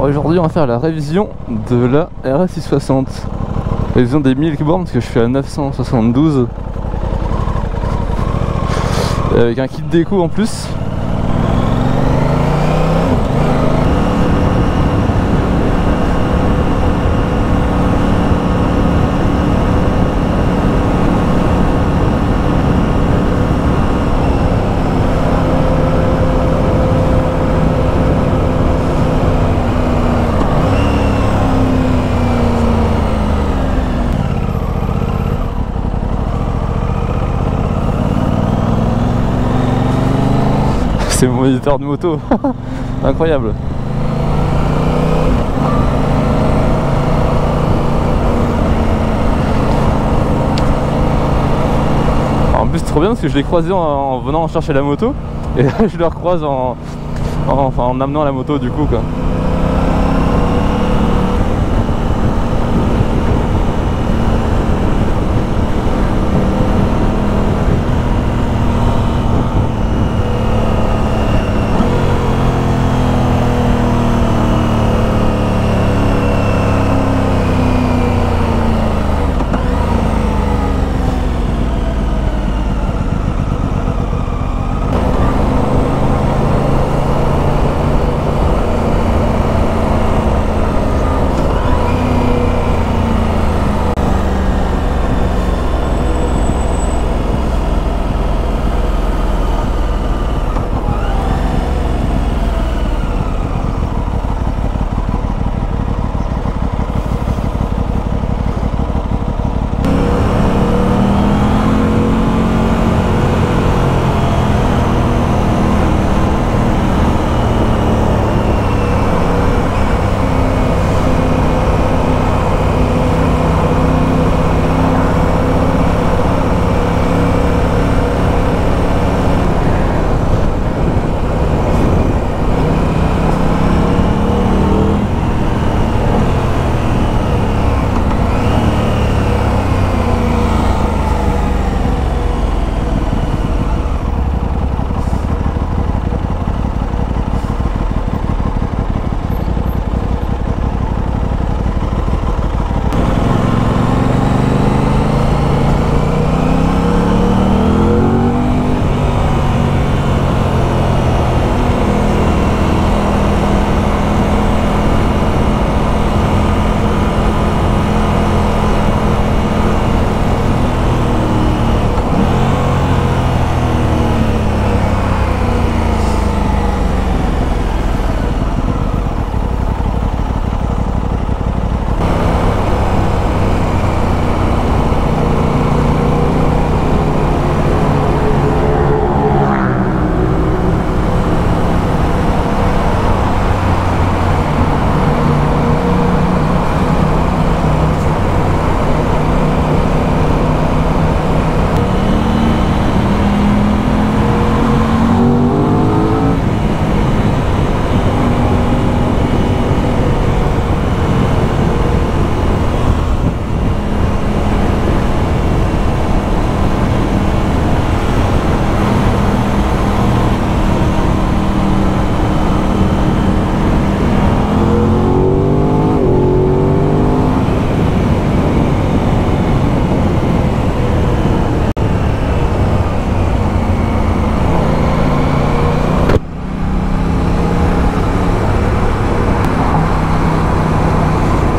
Aujourd'hui on va faire la révision de la RS660. Révision des milk bornes parce que je suis à 972 avec un kit déco en plus. C'est mon éditeur de moto. Incroyable. En plus c'est trop bien parce que je l'ai croisé en venant chercher la moto. Et là je le recroise en amenant la moto du coup quoi.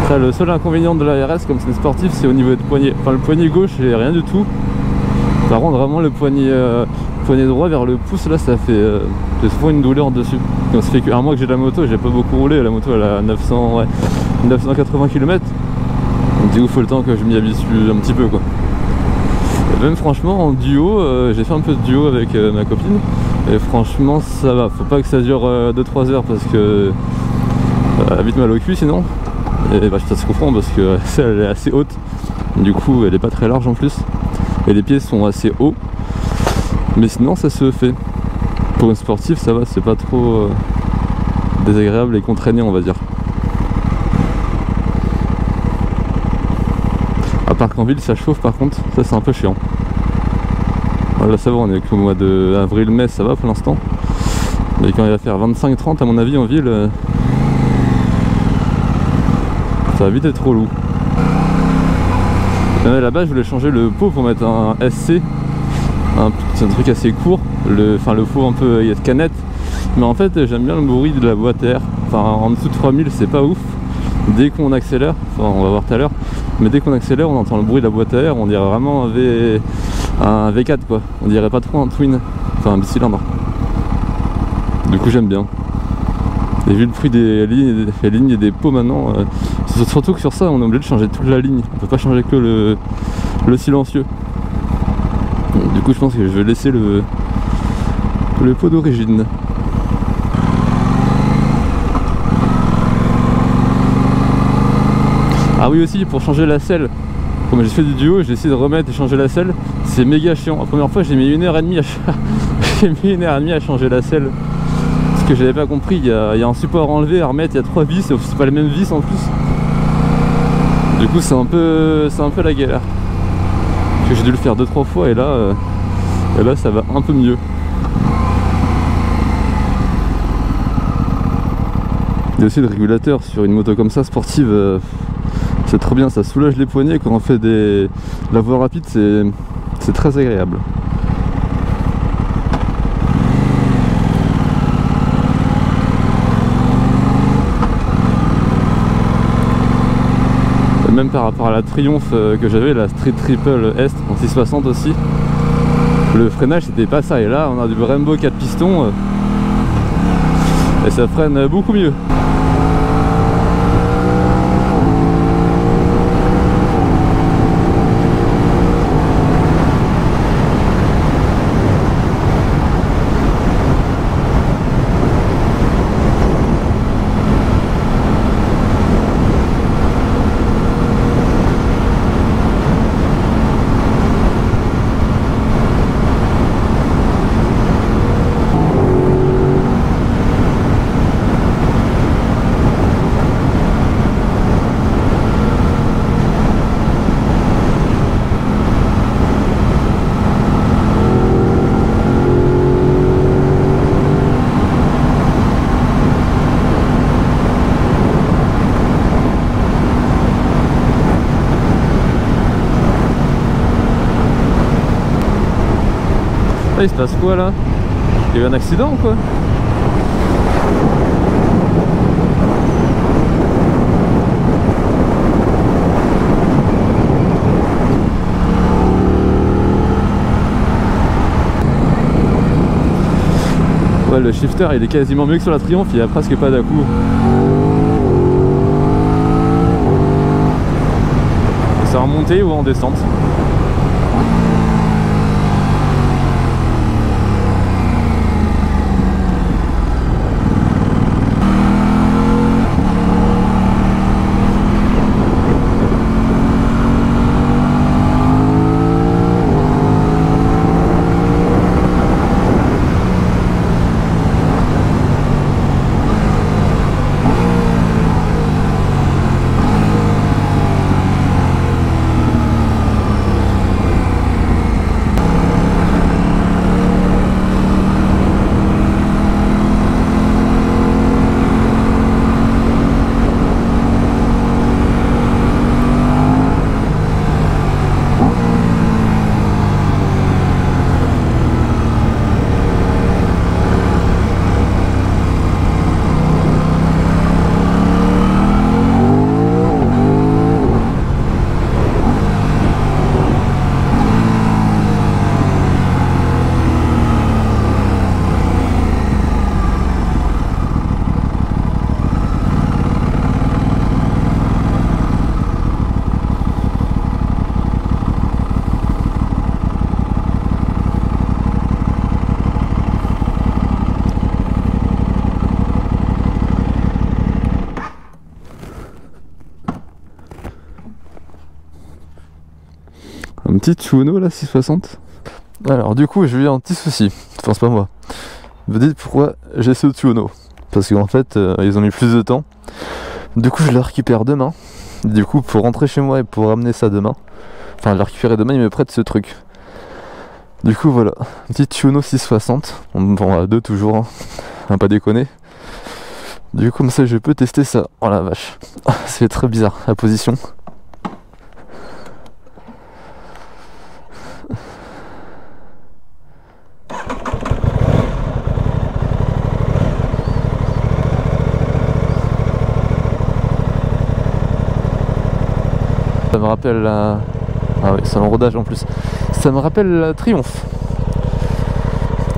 Ça, le seul inconvénient de la RS comme c'est une sportive, c'est au niveau du poignet. Enfin le poignet gauche et rien du tout. Par contre vraiment le poignet droit vers le pouce là ça fait j'ai souvent une douleur dessus. Donc ça fait qu'un mois que j'ai la moto, j'ai pas beaucoup roulé, la moto elle a 980 km. Donc du coup faut le temps que je m'y habitue un petit peu quoi. Et même franchement en duo, j'ai fait un peu de duo avec ma copine. Et franchement ça va, faut pas que ça dure 2-3 heures parce que elle a vite mal au cul sinon. Et bah ça se comprend parce que elle est assez haute. Du coup elle est pas très large en plus. Et les pieds sont assez hauts. Mais sinon ça se fait. Pour une sportive ça va, c'est pas trop désagréable et contraignant on va dire. À part qu'en ville ça chauffe par contre, ça c'est un peu chiant. Là ça va, on est qu'au mois d'avril-mai, ça va pour l'instant. Mais quand il va faire 25-30 à mon avis en ville, Ça va vite être relou. Là-bas je voulais changer le pot pour mettre un SC, c'est un truc assez court, le pot un peu canette, mais en fait j'aime bien le bruit de la boîte à air. Enfin en dessous de 3000 c'est pas ouf, dès qu'on accélère, enfin on va voir tout à l'heure, mais dès qu'on accélère on entend le bruit de la boîte à air, on dirait vraiment un V4 quoi, on dirait pas trop un twin, enfin un bicylindre. Du coup j'aime bien. Et vu le prix des lignes et des pots maintenant, surtout que sur ça on est obligé de changer toute la ligne, on peut pas changer que le silencieux. Du coup je pense que je vais laisser le pot d'origine. Ah oui aussi, pour changer la selle, comme j'ai fait du duo, j'ai essayé de remettre et changer la selle, c'est méga chiant. La première fois j'ai mis 1h30 à changer la selle. Que j'avais pas compris, il y a un support à enlever, à remettre, il y a 3 vis, c'est pas les mêmes vis en plus. Du coup c'est un peu la galère. Parce que j'ai dû le faire 2-3 fois et là ça va un peu mieux. Il y a aussi le régulateur sur une moto comme ça sportive, c'est trop bien, ça soulage les poignets quand on fait la voie rapide, c'est très agréable. Même par rapport à la Triumph que j'avais, la Street Triple S en 660 aussi, le freinage c'était pas ça, et là on a du Brembo 4 pistons et ça freine beaucoup mieux. Ah, il se passe quoi là? Il y a eu un accident ou quoi? Ouais, le shifter il est quasiment mieux que sur la Triumph, il y a presque pas d'à-coup. C'est en montée ou en descente? Un petit Tuono là, 660. Alors du coup j'ai eu un petit souci, enfin c'est pas moi. Vous dites pourquoi j'ai ce Tuono? Parce qu'en fait ils ont mis plus de temps. Du coup je le récupère demain. Du coup pour rentrer chez moi et pour ramener ça demain, enfin le récupérer demain, il me prête ce truc. Du coup voilà, un petit Tuono 660. Bon à deux toujours, hein. Pas déconner. Du coup comme ça je peux tester ça. Oh la vache. C'est très bizarre la position. Ça me rappelle la... Ah oui, c'est un rodage en plus. Ça me rappelle la Triomphe.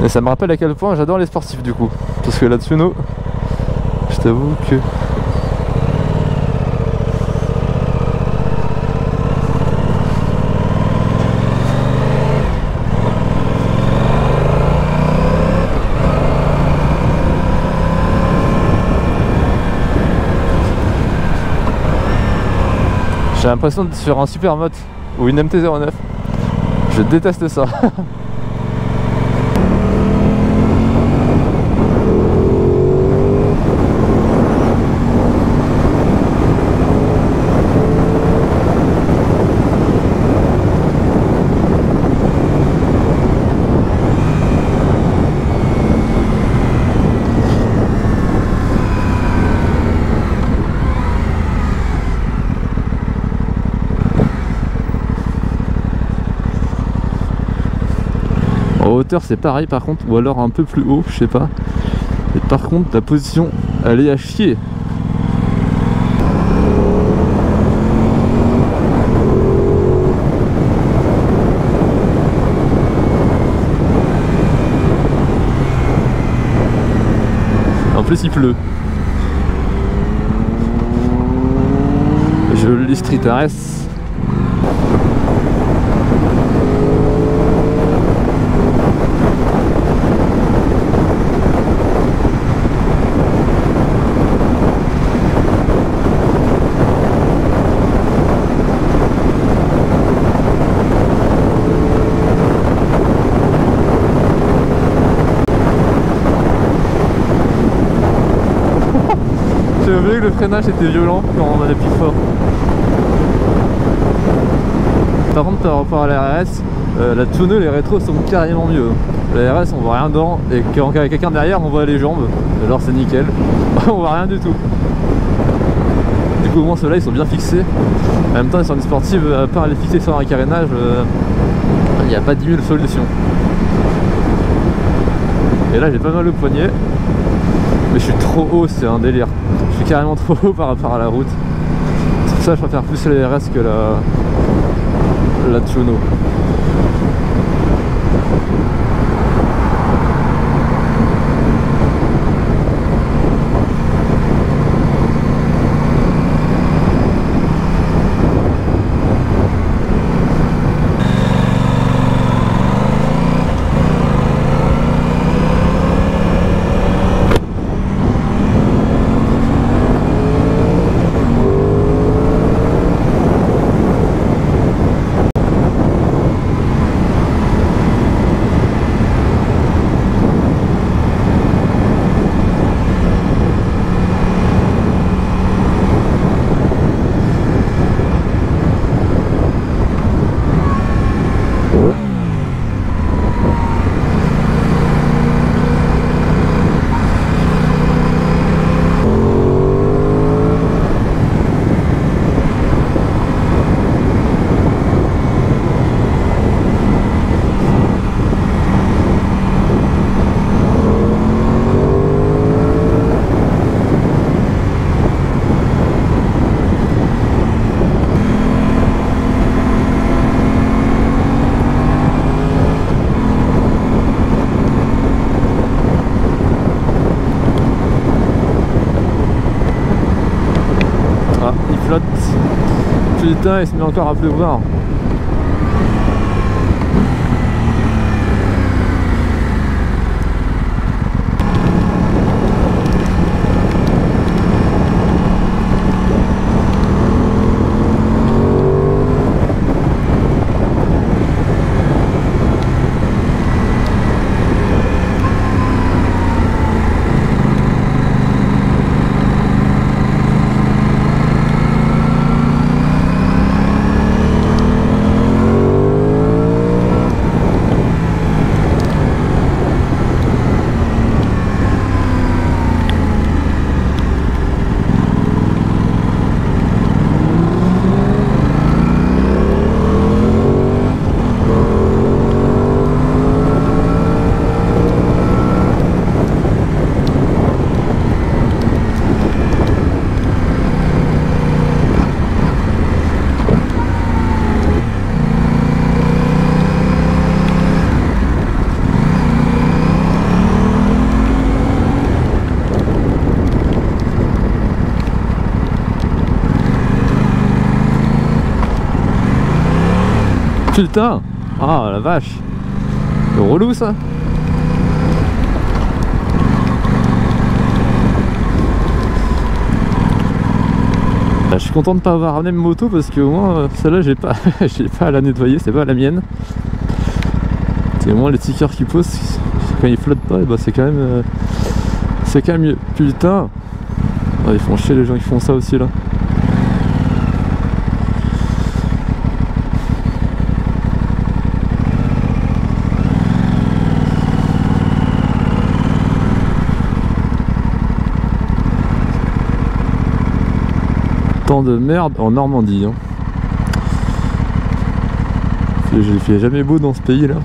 Et ça me rappelle à quel point j'adore les sportifs du coup. Parce que la Tsuno, je t'avoue que... J'ai l'impression d'être sur un Supermoto ou une MT-09. Je déteste ça. En hauteur c'est pareil par contre, ou alors un peu plus haut, je sais pas. Et par contre la position elle est à chier. En plus il pleut. Je lis Street RS. J'ai oublié que le freinage était violent quand on appuie fort. Par contre par rapport à la RS, la Tsuno les rétros sont carrément mieux. La RS on voit rien dedans et quand il y a quelqu'un derrière on voit les jambes, alors c'est nickel. On voit rien du tout. Du coup au moins ceux-là ils sont bien fixés. En même temps sur une sportive, à part les fixer sur un carénage, il n'y a pas 10 000 solutions. Et là j'ai pas mal au poignet. Mais je suis trop haut, c'est un délire. Je suis carrément trop haut par rapport à la route. C'est pour ça que je préfère plus la RS que la Tsuno. Flotte. Putain, il se met encore à pleuvoir. Putain! Ah la vache! C'est relou ça! Je suis content de pas avoir ramené ma moto parce que au moins celle-là j'ai pas j'ai pas à la nettoyer, c'est pas la mienne. C'est au moins les stickers qui posent quand ils flottent pas, et bah c'est quand même mieux. Putain! Ah, ils font chier les gens qui font ça aussi là. Tant de merde en Normandie hein. Il fait jamais beau dans ce pays là.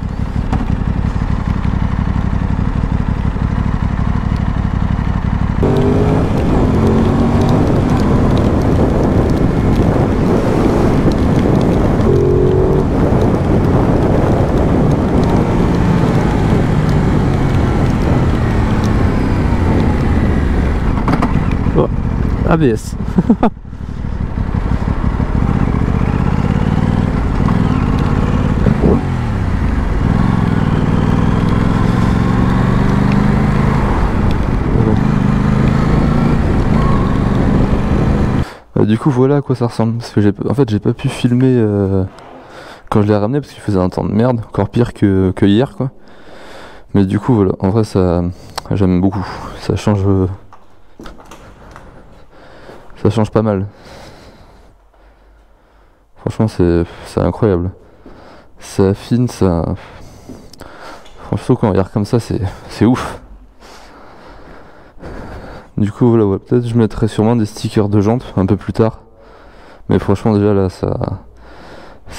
Oh, ABS. Du coup voilà à quoi ça ressemble, parce que j'ai pas pu filmer quand je l'ai ramené parce qu'il faisait un temps de merde, encore pire que hier quoi. Mais du coup voilà, en vrai ça j'aime beaucoup, ça change pas mal. Franchement c'est incroyable, ça affine, ça franchement quand on regarde comme ça c'est ouf. Du coup voilà, ouais, peut-être je mettrai sûrement des stickers de jantes un peu plus tard. Mais franchement déjà là ça